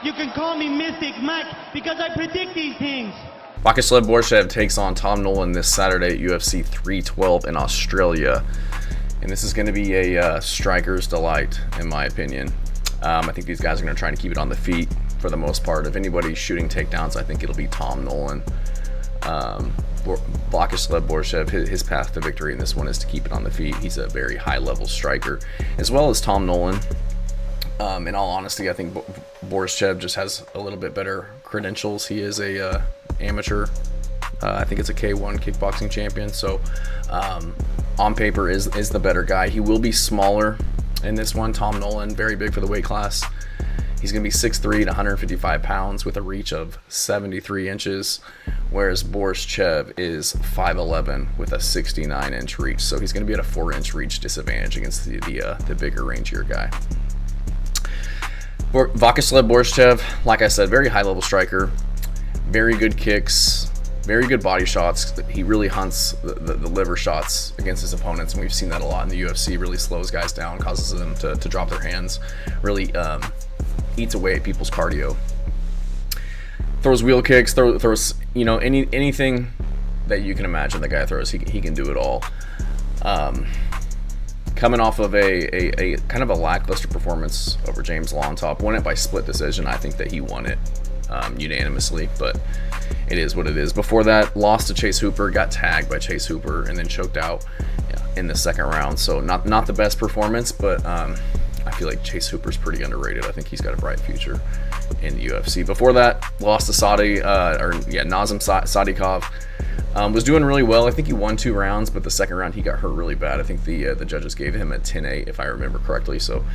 You can call me Mystic Mike because I predict these things. Viacheslav Borshchev takes on Tom Nolan this Saturday at UFC 312 in Australia. And this is going to be a striker's delight, in my opinion. I think these guys are going to try to keep it on the feet for the most part. If anybody's shooting takedowns, I think it'll be Tom Nolan. Viacheslav Borshchev, his path to victory in this one is to keep it on the feet. He's a very high-level striker, as well as Tom Nolan. In all honesty, I think Borshchev just has a little bit better credentials. He is a amateur. I think it's a K1 kickboxing champion. So on paper is the better guy. He will be smaller in this one. Tom Nolan, very big for the weight class. He's going to be 6'3" and 155 pounds with a reach of 73 inches, whereas Borshchev is 5'11" with a 69-inch reach. So he's going to be at a 4-inch reach disadvantage against the bigger, rangier guy. Viacheslav Borshchev, like I said, very high-level striker, very good kicks, very good body shots. He really hunts the liver shots against his opponents, and we've seen that a lot in the UFC. Really slows guys down, causes them to drop their hands, really eats away at people's cardio. Throws wheel kicks, throws anything that you can imagine the guy throws. He can do it all. Coming off of a kind of a lackluster performance over James Longtop, won it by split decision. I think that he won it unanimously, but it is what it is. Before that, lost to Chase Hooper, got tagged by Chase Hooper, and then choked out in the second round. So not the best performance, but I feel like Chase Hooper's pretty underrated. I think he's got a bright future in the UFC. Before that, lost to Nazem Sadikov. Was doing really well. I think he won 2 rounds, but the second round he got hurt really bad. I think the judges gave him a 10-8, if I remember correctly. So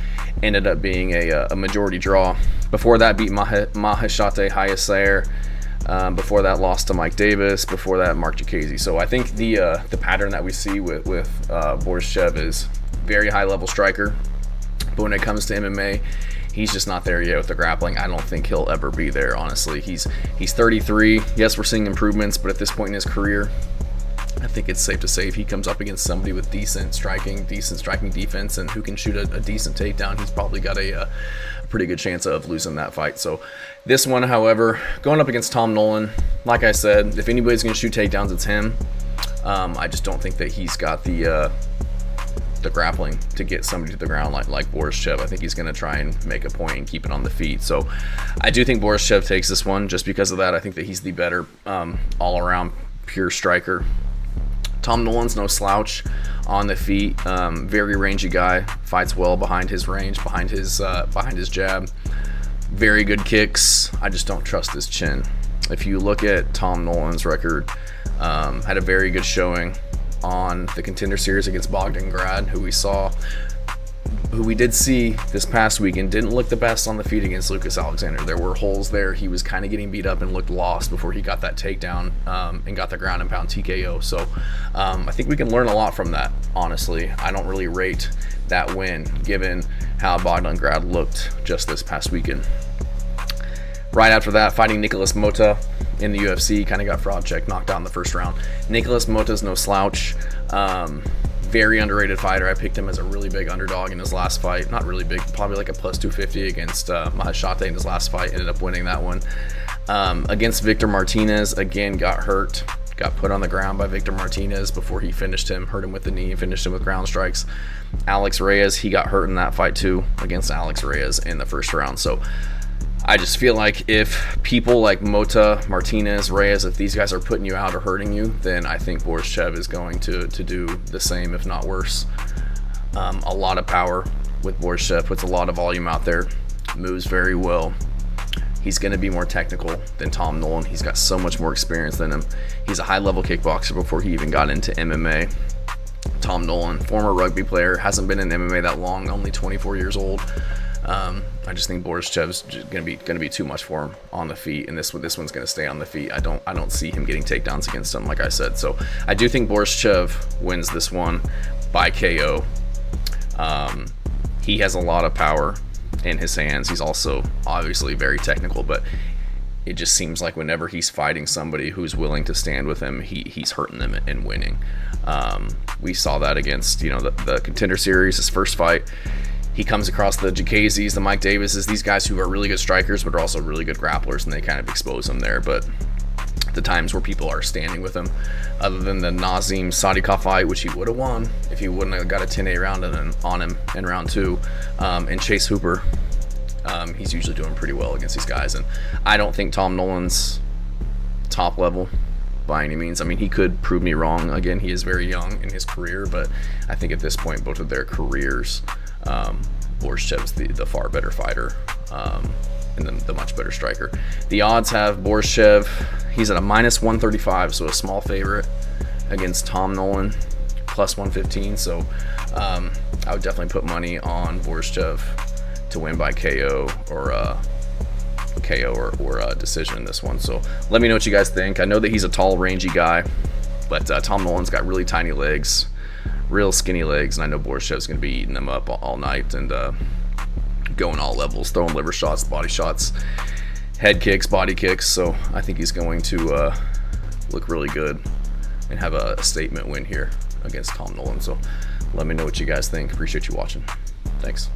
ended up being a majority draw. Before that, beat Maheshate Hayasair. Before that, lost to Mike Davis. Before that, Mark Jacasey. So I think the pattern that we see with Borshchev is very high-level striker, but when it comes to MMA, he's just not there yet with the grappling. I don't think he'll ever be there, honestly. He's 33. Yes, we're seeing improvements, but at this point in his career, I think it's safe to say if he comes up against somebody with decent striking defense, and who can shoot a decent takedown, he's probably got a pretty good chance of losing that fight. So this one, however, going up against Tom Nolan, like I said, if anybody's going to shoot takedowns, it's him. I just don't think that he's got the grappling to get somebody to the ground like Borshchev. I think he's going to try and make a point and keep it on the feet. So I do think Borshchev takes this one just because of that. I think that he's the better all-around pure striker. Tom Nolan's no slouch on the feet. Very rangy guy, fights well behind his range, behind his jab. Very good kicks. I just don't trust his chin. If you look at Tom Nolan's record, had a very good showing on the Contender Series against Bogdangrad, who we did see this past weekend, didn't look the best on the feet against Lucas Alexander. There were holes there. He was kind of getting beat up and looked lost before he got that takedown and got the ground and pound TKO. So I think we can learn a lot from that, honestly. I don't really rate that win given how Bogdangrad looked just this past weekend. Right after that, fighting Nicholas Mota in the UFC, kind of got fraud checked, knocked out in the first round. Nicholas Mota's no slouch. Very underrated fighter. I picked him as a really big underdog in his last fight. Not really big, probably like a plus 250 against Maheshate in his last fight. Ended up winning that one. Against Victor Martinez, again, got hurt. Got put on the ground by Victor Martinez before he finished him, hurt him with the knee, and finished him with ground strikes. Alex Reyes, he got hurt in that fight too, against Alex Reyes in the first round. So I just feel like if people like Mota, Martinez, Reyes, if these guys are putting you out or hurting you, then I think Borshchev is going to do the same, if not worse. A lot of power with Borshchev, puts a lot of volume out there, moves very well. He's going to be more technical than Tom Nolan. He's got so much more experience than him. He's a high-level kickboxer before he even got into MMA. Tom Nolan, former rugby player, hasn't been in MMA that long, only 24 years old. I just think Borshchev's going to be too much for him on the feet, and this one's going to stay on the feet. I don't see him getting takedowns against him, like I said. So I do think Borshchev wins this one by KO. He has a lot of power in his hands. He's also obviously very technical, but it just seems like whenever he's fighting somebody who's willing to stand with him, he's hurting them and winning. We saw that against the Contender Series, his first fight. he comes across the Jacazes, the Mike Davises, these guys who are really good strikers but are also really good grapplers, and they kind of expose him there. But the times where people are standing with him, other than the Nazim Sadikov fight, which he would have won if he wouldn't have got a 10-8 round on him in round 2, and Chase Hooper, he's usually doing pretty well against these guys. And I don't think Tom Nolan's top level by any means. I mean, he could prove me wrong. Again, he is very young in his career, but I think at this point, both of their careers, Borshchev's the far better fighter, and the much better striker. The odds have Borshchev, he's at a -135, so a small favorite against Tom Nolan, +115. So I would definitely put money on Borshchev to win by KO or a decision in this one. So let me know what you guys think. I know that he's a tall, rangy guy, but Tom Nolan's got really tiny legs, real skinny legs, and I know Borshchev's going to be eating them up all night and going all levels, throwing liver shots, body shots, head kicks, body kicks. So I think he's going to look really good and have a statement win here against Tom Nolan. So let me know what you guys think. Appreciate you watching. Thanks.